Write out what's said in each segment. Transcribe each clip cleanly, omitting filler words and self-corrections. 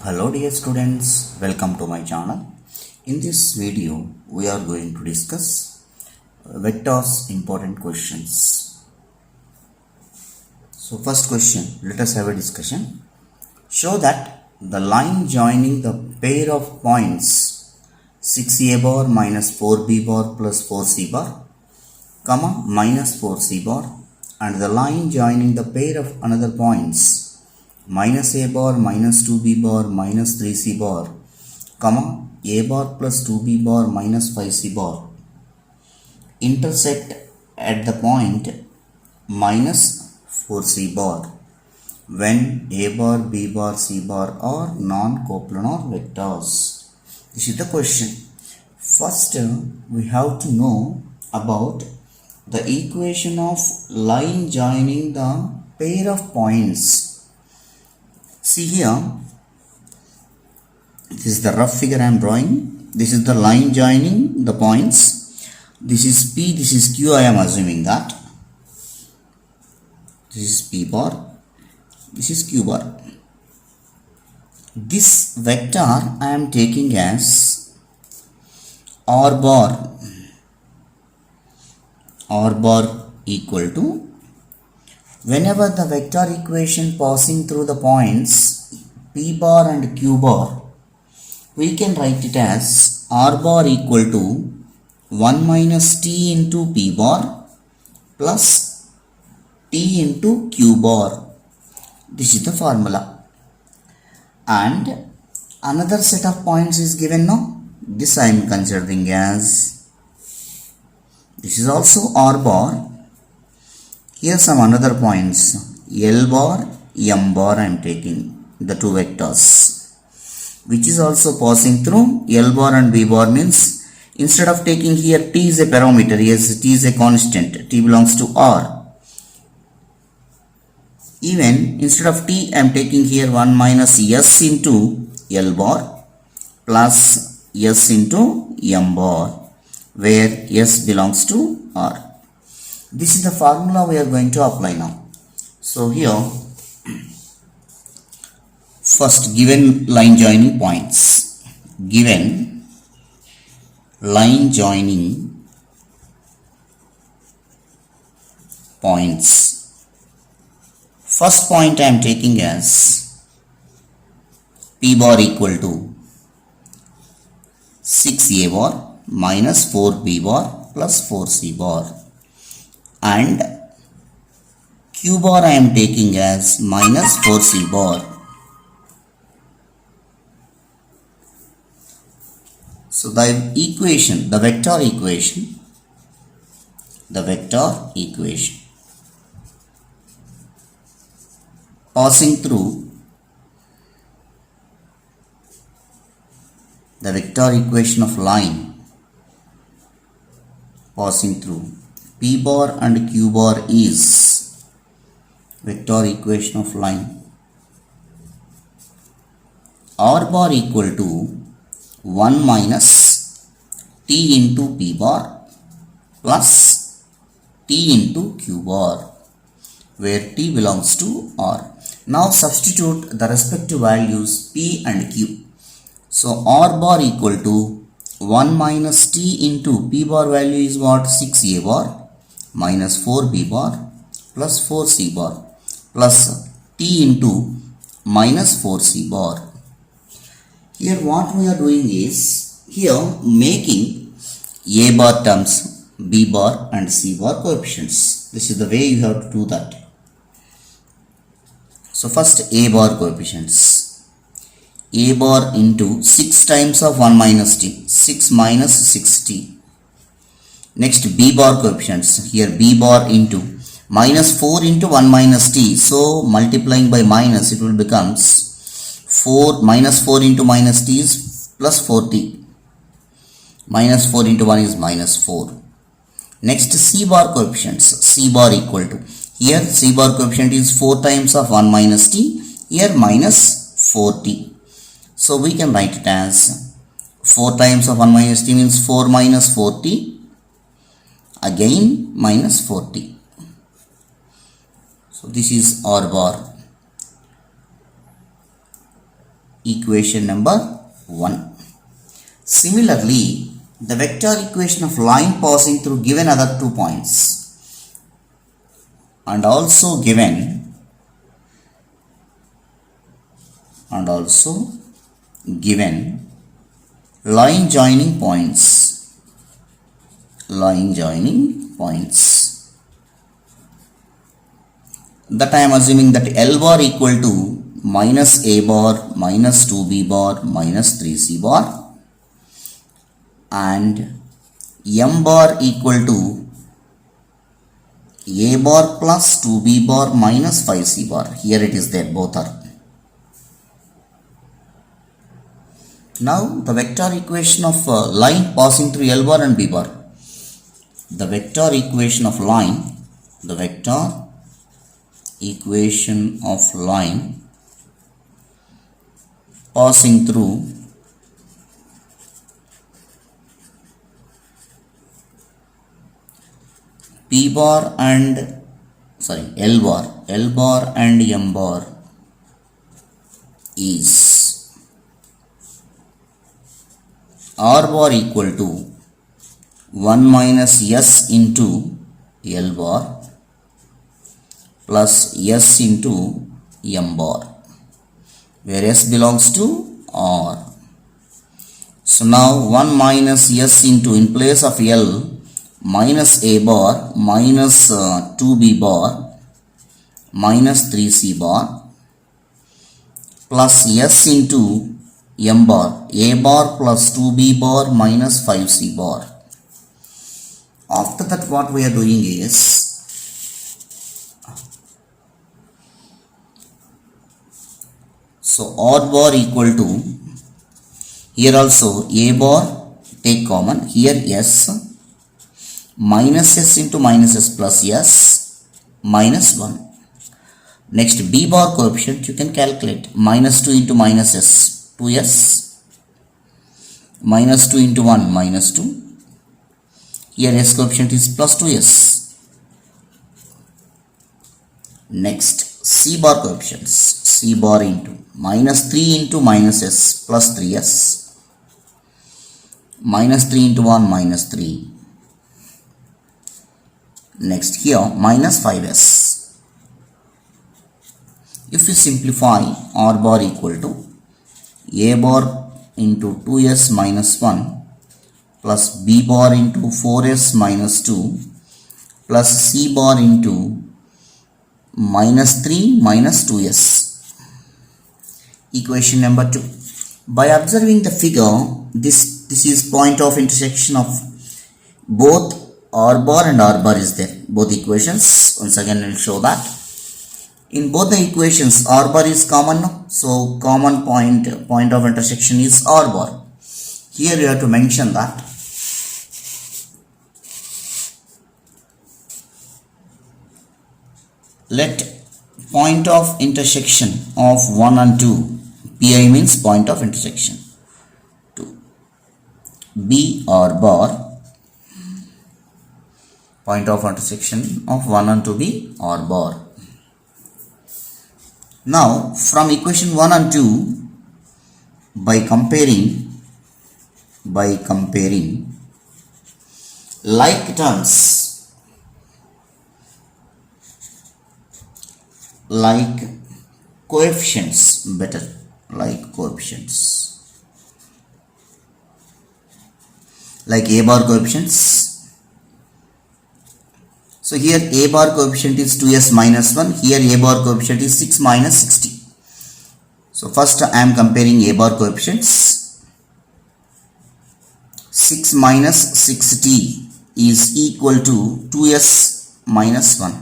Hello dear students, welcome to my channel. In this video, we are going to discuss vectors important questions. So first question, let us have a discussion. Show that the line joining the pair of points 6a bar minus 4b bar plus 4c bar, comma minus 4c bar, and the line joining the pair of another points minus a bar minus 2b bar minus 3c bar, comma a bar plus 2b bar minus 5c bar intersect at the point minus 4c bar when a bar, b bar, c bar are non-coplanar vectors. This is the question. First, we have to know about the equation of line joining the pair of points. See here, this is the rough figure I am drawing. This is the line joining the points. This is P, this is Q, I am assuming that. This is P bar, this is Q bar. This vector I am taking as R bar equal to, whenever the vector equation passing through the points P bar and Q bar, we can write it as R bar equal to 1 minus T into P bar plus T into Q bar. This is the formula. And another set of points is given now. This I am considering as, this is also R bar. Here some another points, L bar, M bar I am taking, the two vectors, which is also passing through L bar and B bar, means instead of taking here T is a parameter, yes, T is a constant, T belongs to R. Even instead of T I am taking here 1 minus S into L bar plus S into M bar, where S belongs to R. This is the formula we are going to apply now. So here, first given line joining points, given line joining points, first point I am taking as P bar equal to 6a bar minus 4b bar plus 4c bar, and Q bar I am taking as minus 4c bar. So the equation, the vector equation passing through the vector equation of line passing through P bar and Q bar is vector equation of line R bar equal to 1 minus T into P bar plus T into Q bar, where T belongs to R. Now substitute the respective values P and Q. So R bar equal to 1 minus T into P bar value is what? 6a bar minus 4b bar plus 4c bar plus T into minus 4c bar. Here what we are doing is, here making a bar terms b bar and c bar coefficients. This is the way you have to do that. So first a bar coefficients, a bar into 6 times of 1 minus t, 6 minus 6t. Next b bar coefficients, here b bar into minus 4 into 1 minus t, so multiplying by minus it will becomes 4 minus 4 into minus t is plus 4t, minus 4 into 1 is minus 4. Next c bar coefficients, c bar equal to, here c bar coefficient is 4 times of 1 minus t, here minus 4t. So we can write it as 4 times of 1 minus t means 4 minus 4t, again minus 4t. So this is R bar equation number 1. Similarly, the vector equation of line passing through given other 2 points and also given line joining points. That I am assuming that L bar equal to minus A bar minus 2B bar minus 3C bar and M bar equal to A bar plus 2B bar minus 5C bar. Here it is there, both are. Now the vector equation of line passing through L bar and B bar. The vector equation of line passing through L bar and M bar is R bar equal to 1 minus S into L bar plus S into M bar, where S belongs to R. So now 1 minus S into, in place of L, minus A bar minus 2B bar minus 3C bar plus S into M bar, A bar plus 2B bar minus 5C bar. After that, what we are doing is, so R bar equal to, here also A bar take common, here S, minus S into minus S plus S minus 1. Next B bar coefficient you can calculate, minus 2 into minus S, 2S, minus 2 into 1 minus 2. Here S coefficient is plus 2S. Next C bar coefficients, C bar into minus 3 into minus S plus 3S, minus 3 into 1 minus 3. Next here minus 5S. If you simplify, R bar equal to A bar into 2S minus 1 plus B bar into 4S minus 2 plus C bar into minus 3 minus 2S. Equation number 2. By observing the figure, this is point of intersection of both R bar and R bar is there. Both equations, once again I will show that. In both the equations, R bar is common, so common point of intersection is R bar. Here you have to mention that. Let point of intersection of 1 and 2, Pi means point of intersection, to be R bar. Point of intersection of 1 and 2 be R bar. Now from equation 1 and 2, by comparing like terms, like coefficients, better, like coefficients, like A bar coefficients. So here A bar coefficient is 2S minus 1, here A bar coefficient is 6 minus 60. So first I am comparing A bar coefficients. 6 minus 60 is equal to 2S minus 1.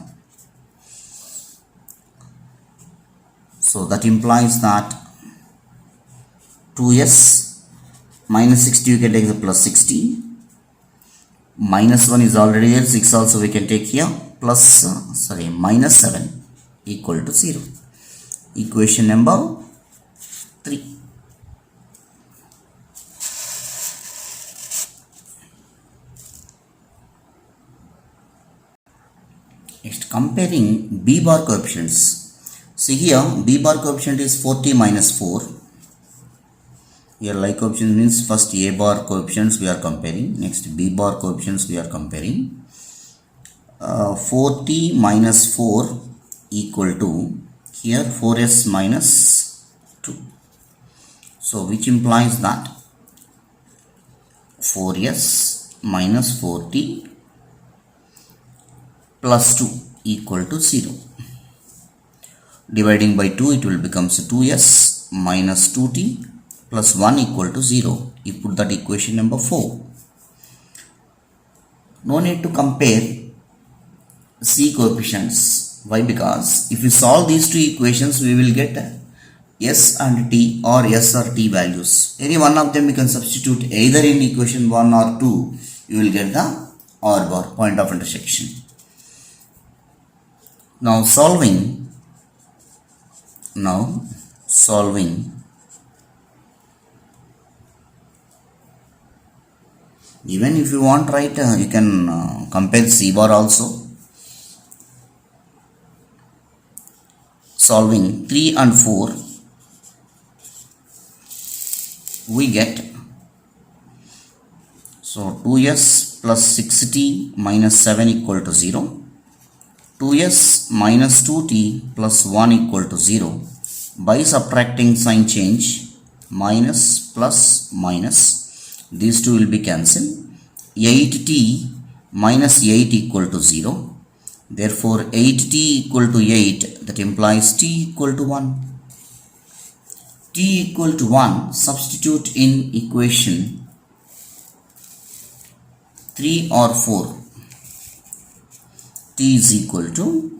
So that implies that 2S minus 60 you can take the plus 60. Minus 1 is already here, 6 also we can take here, plus minus 7 equal to 0. Equation number 3. Next, comparing B bar coefficients. See here, B bar coefficient is 40 minus 4 Here like coefficients means first A bar coefficients we are comparing, next B bar coefficients we are comparing. 4t minus 4 equal to here 4s minus 2. So which implies that 4s minus 4t plus 2 equal to 0. Dividing by 2 it will become 2s minus 2t plus 1 equal to 0. You put that equation number 4. No need to compare C coefficients. Why? Because if we solve these two equations we will get S and T or S or T values. Any one of them you can substitute either in equation 1 or 2. You will get the R bar, point of intersection. Now solving even if you want write you can compare C bar also. Solving 3 and 4 we get, so 2s plus 6t minus 7 equal to 0, 2s minus 2t plus 1 equal to 0. By subtracting sign change, minus plus minus, these two will be cancelled. 8t minus 8 equal to 0. Therefore 8t equal to 8, that implies t equal to 1. T equal to 1, substitute in equation 3 or 4. T is equal to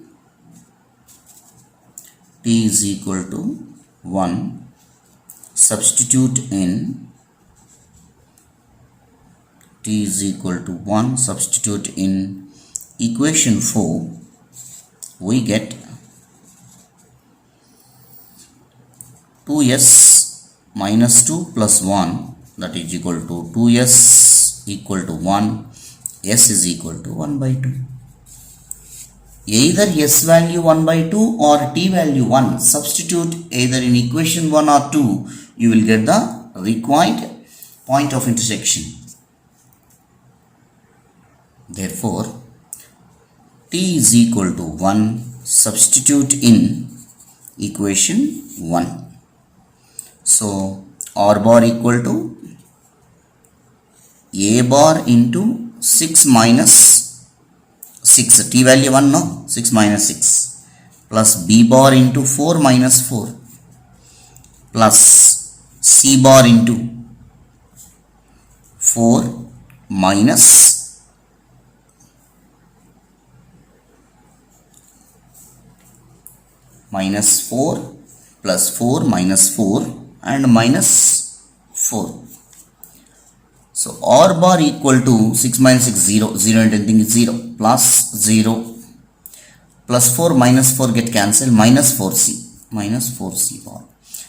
1. Substitute in T is equal to 1. Substitute in equation 4. We get 2s minus 2 plus 1, that is equal to 2s equal to 1. S is equal to 1 by 2. Either S value 1 by 2 or T value 1. Substitute either in equation 1 or 2. You will get the required point of intersection. Therefore, T is equal to 1. Substitute in equation 1. So, R bar equal to A bar into 6 minus 6. T value 1 no? 6 minus 6. Plus B bar into 4 minus 4. Plus C bar into 4 minus 4 plus 4 minus 4 and minus 4. So R bar equal to 6 minus 6 0, 0 and anything is 0, plus 0 plus 4 minus 4 get cancelled, minus 4c bar.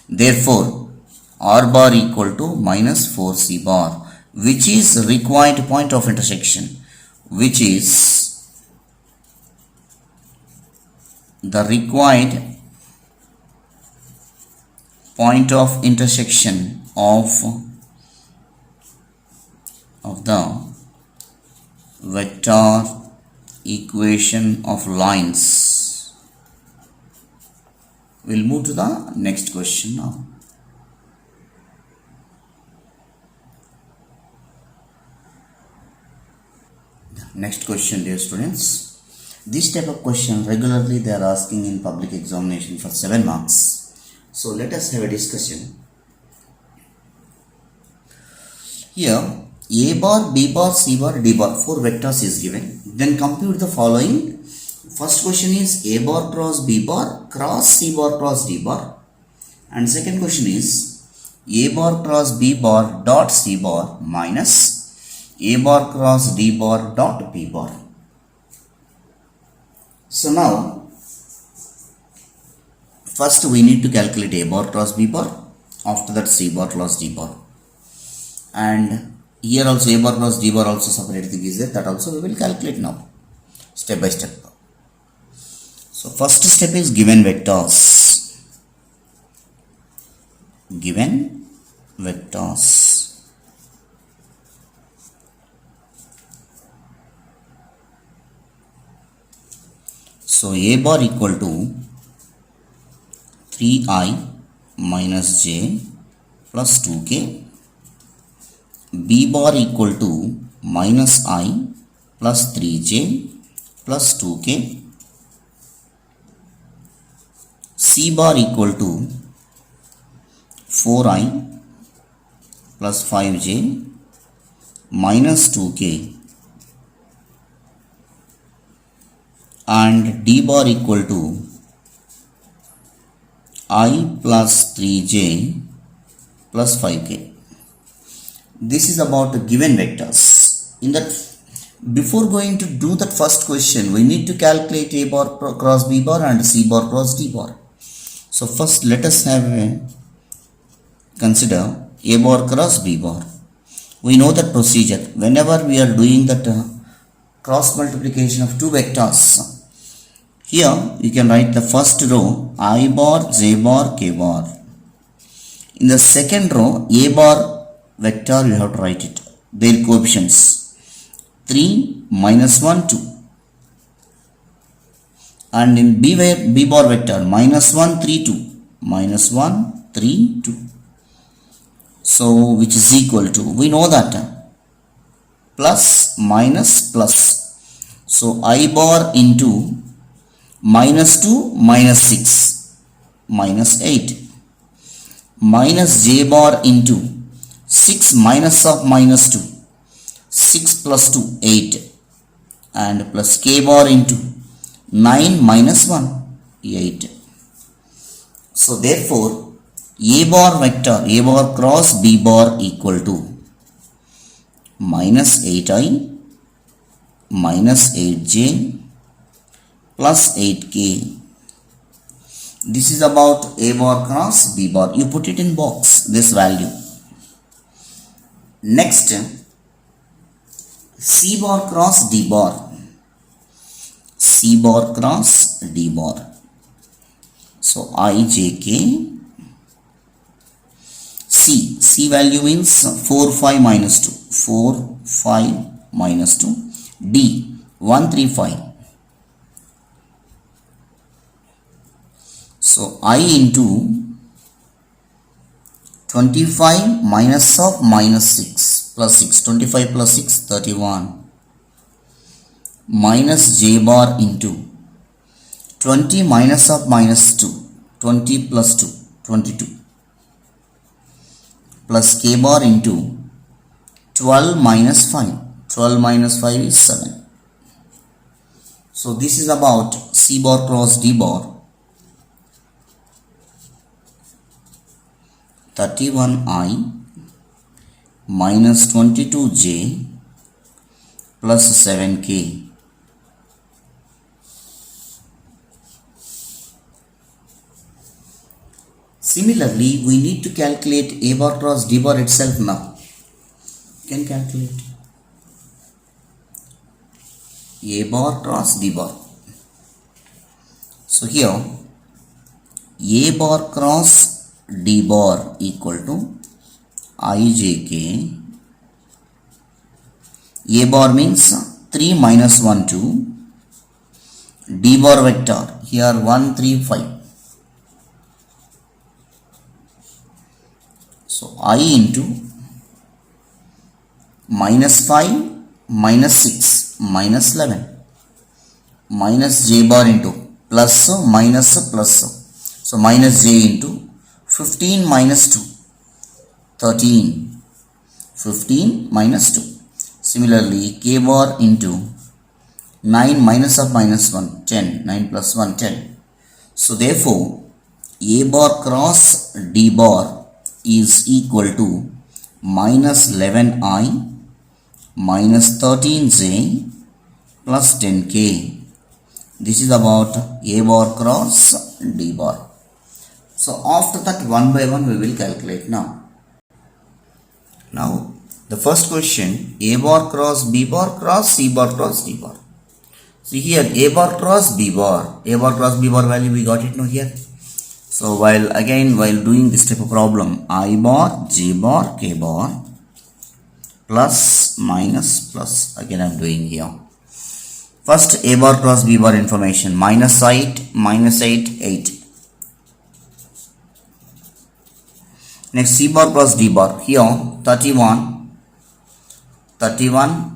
Therefore R bar equal to minus 4c bar, which is required point of intersection, which is the required point of intersection of the vector equation of lines. We'll move to the next question now. Next question, dear students. This type of question regularly they are asking in public examination for 7 marks. So let us have a discussion. Here A bar, B bar, C bar, D bar, 4 vectors is given. Then compute the following. First question is A bar cross B bar cross C bar cross D bar. And second question is A bar cross B bar dot C bar minus A bar cross D bar dot B bar. So now first we need to calculate A bar cross B bar, after that C bar cross D bar, and here also A bar cross D bar also separate thing is there, that also we will calculate now step by step. So first step is given vectors. Given vectors. So A bar equal to 3i minus j plus 2k, B bar equal to minus I plus 3j plus 2k, C bar equal to 4i plus 5j minus 2k, and D bar equal to I plus 3j plus 5k. This is about the given vectors. In that, before going to do that first question, we need to calculate A bar cross B bar and C bar cross D bar. So first let us consider A bar cross B bar. We know that procedure. Whenever we are doing that cross multiplication of two vectors, here you can write the first row I bar, J bar, K bar. In the second row A bar vector you have to write it, their coefficients 3, minus 1, 2. And in B bar vector minus 1, 3, 2. Minus 1, 3, 2. So which is equal to, we know that plus minus plus. So I bar into minus 2 minus 6 minus 8 minus J bar into 6 minus of minus 2 6 plus 2 8 and plus K bar into 9 minus 1 8. So therefore A bar vector A bar cross B bar equal to minus 8i minus 8j plus 8k. This is about A bar cross B bar. You put it in box, this value. Next, C bar cross D bar. C bar cross D bar. So ijk. C value means 4, 5 minus 2. 4, 5 minus 2. D 1, 3, 5. So I into 25 minus of minus 6 plus 6. 25 plus 6, 31. Minus J bar into 20 minus of minus 2. 20 plus 2, 22. Plus K bar into 12 minus 5. 12 minus 5 is 7. So this is about C bar cross D bar. 31i minus 22j plus 7k. Similarly, we need to calculate A bar cross D bar itself now. You can calculate A bar cross D bar. So here A bar cross D bar equal to ijk. A bar means 3 minus 1, 2. D bar vector here 1, 3, 5. So I into minus 5 minus 6 minus 11 minus J bar into plus minus plus. So minus J into 15 minus 2, 13. 15 minus 2. Similarly, K bar into 9 minus of minus 1, 10. 9 plus 1, 10. So therefore, A bar cross D bar is equal to minus 11i minus 13j plus 10k. This is about A bar cross D bar. So after that, one by one we will calculate now. Now the first question, A bar cross B bar cross C bar cross D bar. See here, A bar cross B bar. A bar cross B bar value we got it now here. So while doing this type of problem, I bar, J bar, K bar, plus, minus, plus, again I am doing here. First A bar cross B bar information, minus 8, 8. Next C bar cross D bar, here 31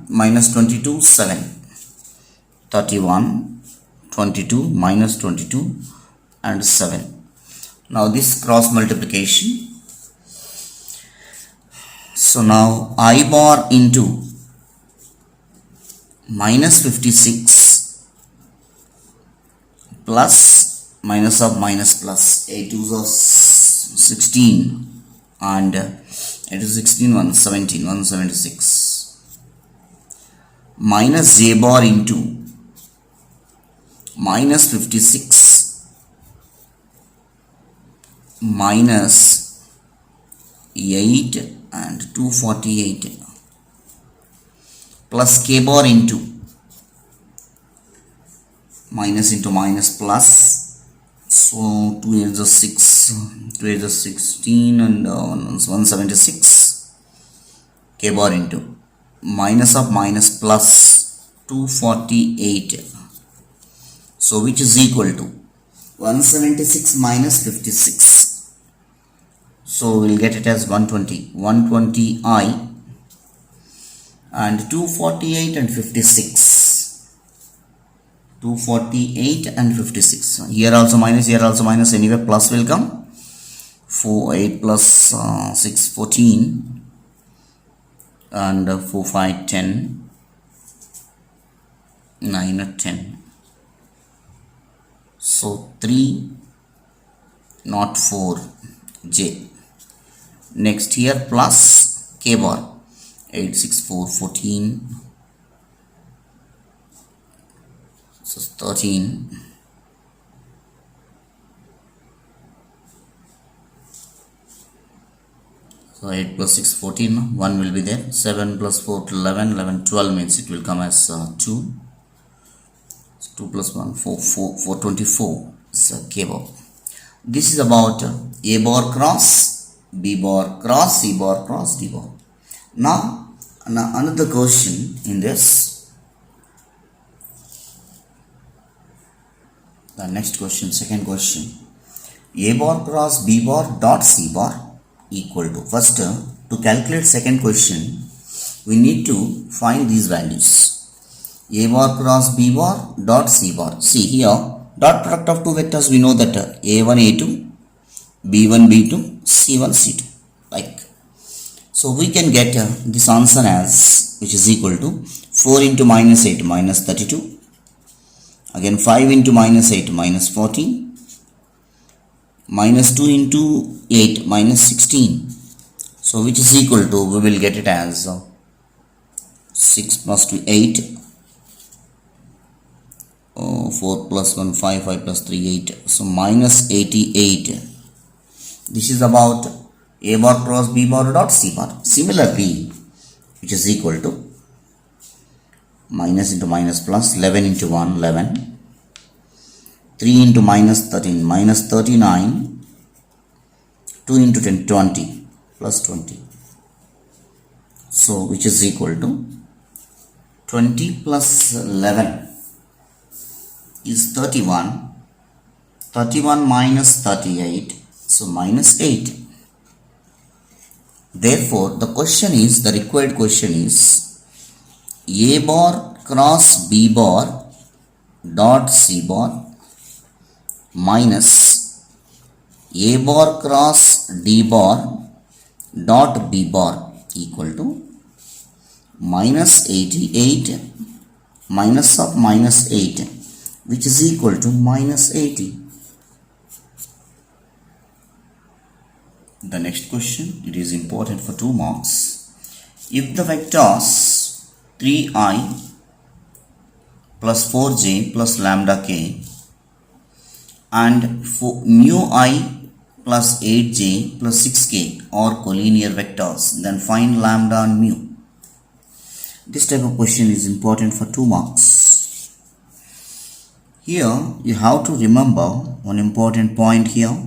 minus 22, 7. 31, 22 minus 22 and 7. Now this cross multiplication. So now I bar into minus 56 plus minus of minus plus 8 2s of 16 and it is 16 117 176 minus J bar into minus 56 minus 8 and 248 plus K bar into minus into minus plus, so 2 8 is 6, 2 8 is 16 and 176 K bar into minus of minus plus 248, so which is equal to 176 minus 56, so we'll get it as 120 I and 248 and 56, 248 and 56. Here also minus, anyway plus will come. 4 8 plus 6 14 and 4 5 10, 9 or 10. So 3 not 4 J. Next here plus K bar 8 6 4 14, so 13, so 8 plus 6 14, 1 will be there, 7 plus 4 11, 11 12 means it will come as 2, so 2 plus 1 4 424 is K bar. This is about A bar cross B bar cross C bar cross D bar. Now another question in this, the next question, second question, A bar cross B bar dot C bar equal to, first to calculate second question we need to find these values, A bar cross B bar dot C bar. See here dot product of two vectors, we know that A1 A2 B1 B2 C1 C2, like. So we can get this answer as, which is equal to 4 into minus 8 minus 32, again 5 into minus 8 minus 14, minus 2 into 8 minus 16, so which is equal to, we will get it as 6 plus 2 8, 4 plus 1 5, 5 plus 3 8, so minus 88. This is about A bar cross B bar dot C bar. Similarly, which is equal to minus into minus plus, 11 into 1 11, 3 into minus 13 minus 39, 2 into 10 20 plus 20, so which is equal to 20 plus 11 is 31, 31 minus 38, so minus 8. Therefore, the required question is A bar cross B bar dot C bar minus A bar cross D bar dot B bar equal to minus 88 minus of minus 8, which is equal to minus 80. The next question, it is important for 2 marks. If the vectors 3i plus 4j plus lambda k and mu I plus 8j plus 6k are collinear vectors, then find lambda and mu. This type of question is important for 2 marks. Here you have to remember one important point here.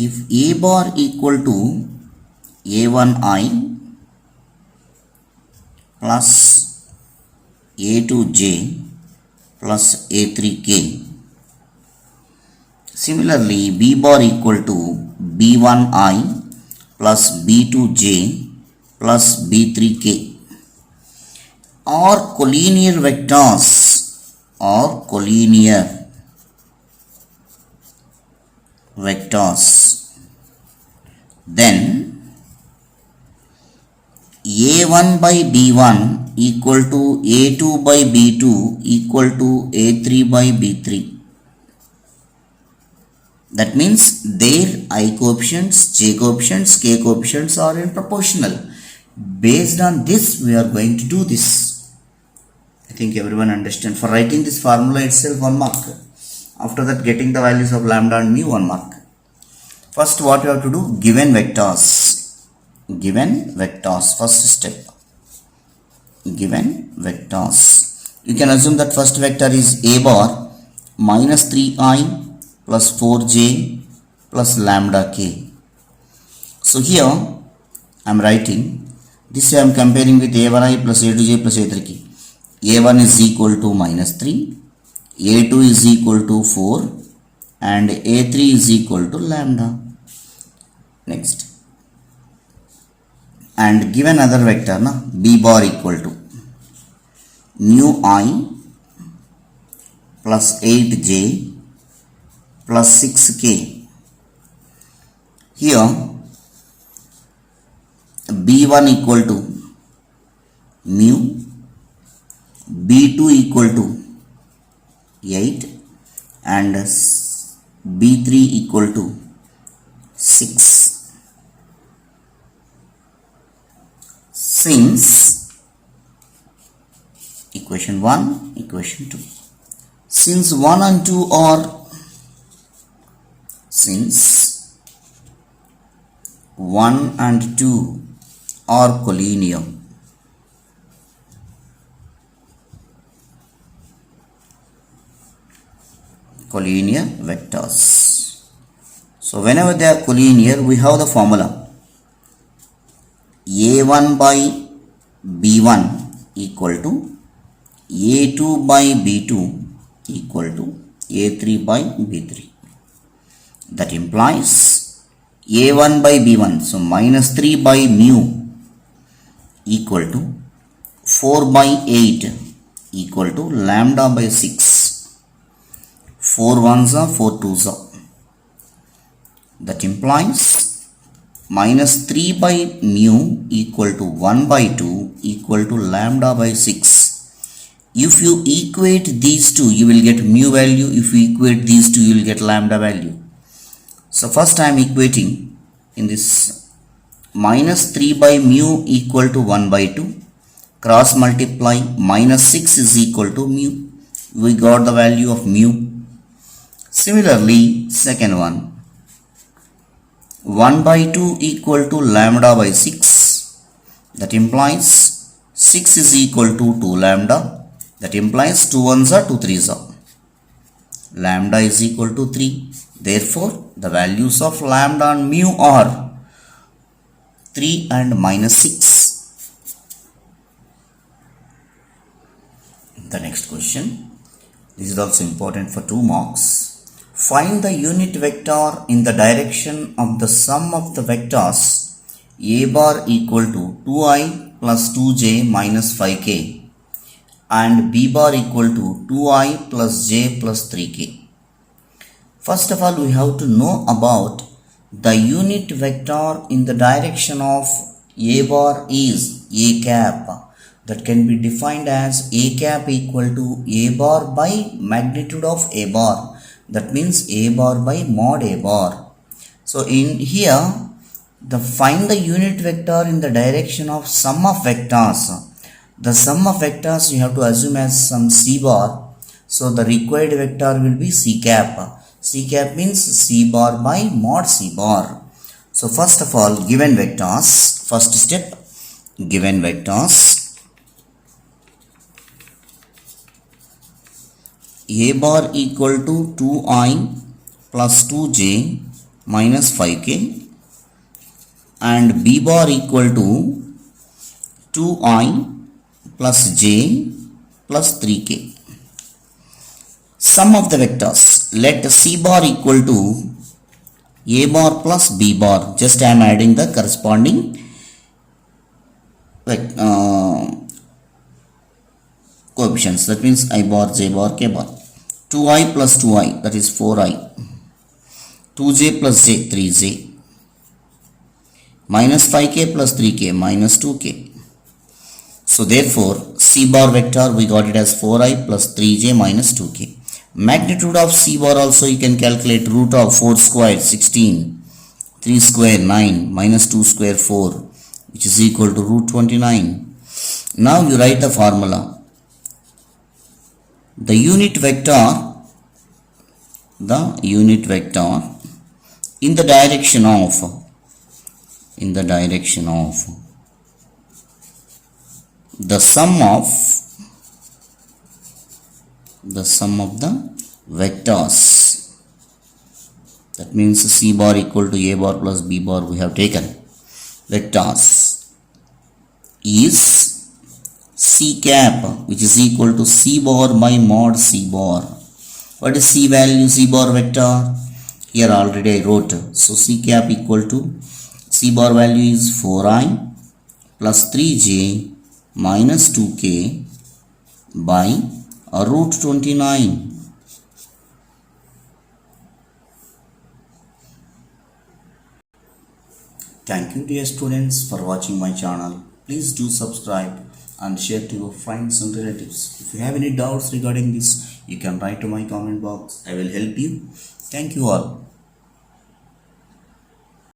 if A bar equal to A1I plus A2J plus A3K, similarly B bar equal to B1I plus B2J plus B3K, are collinear vectors, then A1 by B1 equal to A2 by B2 equal to A3 by B3. That means their I coefficients, J coefficients, K coefficients are in proportional. Based on this, we are going to do this. I think everyone understand. For writing this formula itself, 1 mark. After that, getting the values of lambda and mu, 1 mark. First, what you have to do? Given vectors. First step. Given vectors. You can assume that first vector is A bar minus 3i plus 4j plus lambda k. So here I am writing this. I am comparing with A1i plus A2j plus A3k. A1 is equal to minus 3, A2 is equal to 4 and A3 is equal to lambda. Next, and given other vector na, B bar equal to mu I plus 8j plus 6k. Here B1 equal to mu, B2 equal to 8 and B3 equal to 6. Since equation 1, equation 2. Since 1 and 2 are collinear, vectors. So whenever they are collinear, we have the formula A1 by B1 equal to A2 by B2 equal to A3 by B3. That implies A1 by B1, so minus 3 by mu equal to 4 by 8 equal to lambda by 6. 4 ones are 4 twos are. That implies minus 3 by mu equal to 1 by 2 equal to lambda by 6. If you equate these two, you will get mu value. If you equate these two, you will get lambda value. So first I am equating in this minus 3 by mu equal to 1 by 2. Cross multiply, minus 6 is equal to mu. We got the value of mu. Similarly, second one, 1 by 2 equal to lambda by 6. That implies 6 is equal to 2 lambda. That implies 2 ones are 2 threes are. Lambda is equal to 3. Therefore, the values of lambda and mu are 3 and minus 6. The next question. This is also important for 2 marks. Find the unit vector in the direction of the sum of the vectors A bar equal to 2i plus 2j minus 5k and B bar equal to 2i plus j plus 3k. First of all, we have to know about the unit vector in the direction of A bar is A cap. That can be defined as A cap equal to A bar by magnitude of A bar. That means A bar by mod A bar. So in here, find the unit vector in the direction of sum of vectors. The sum of vectors you have to assume as some C bar. So the required vector will be C cap. C cap means C bar by mod C bar. So first of all, given vectors, first step, given vectors A bar equal to 2i plus 2j minus 5k and b bar equal to 2i plus j plus 3k. Sum of the vectors. Let c bar equal to a bar plus b bar. Just I am adding the corresponding coefficients. That means I bar, j bar, k bar. 2i plus 2i, that is 4i. 2j plus j, 3j. Minus 5k plus 3k, minus 2k. So therefore, c bar vector we got it as 4i plus 3j minus 2k. Magnitude of c bar also you can calculate. Root of 4 square 16, 3 square 9, minus 2 square 4, which is equal to root 29. Now you write the formula. The unit vector in the direction of the sum of the vectors. That means c bar equal to a bar plus b bar we have taken. Vectors is c cap, which is equal to c bar by mod c bar. What is c value? C bar vector here already I wrote. So c cap equal to c bar value is 4i plus 3j minus 2k by root 29. Thank you dear students for watching my channel. Please do subscribe and share to your friends and relatives. If you have any doubts regarding this, you can write to my comment box. I will help you. Thank you all.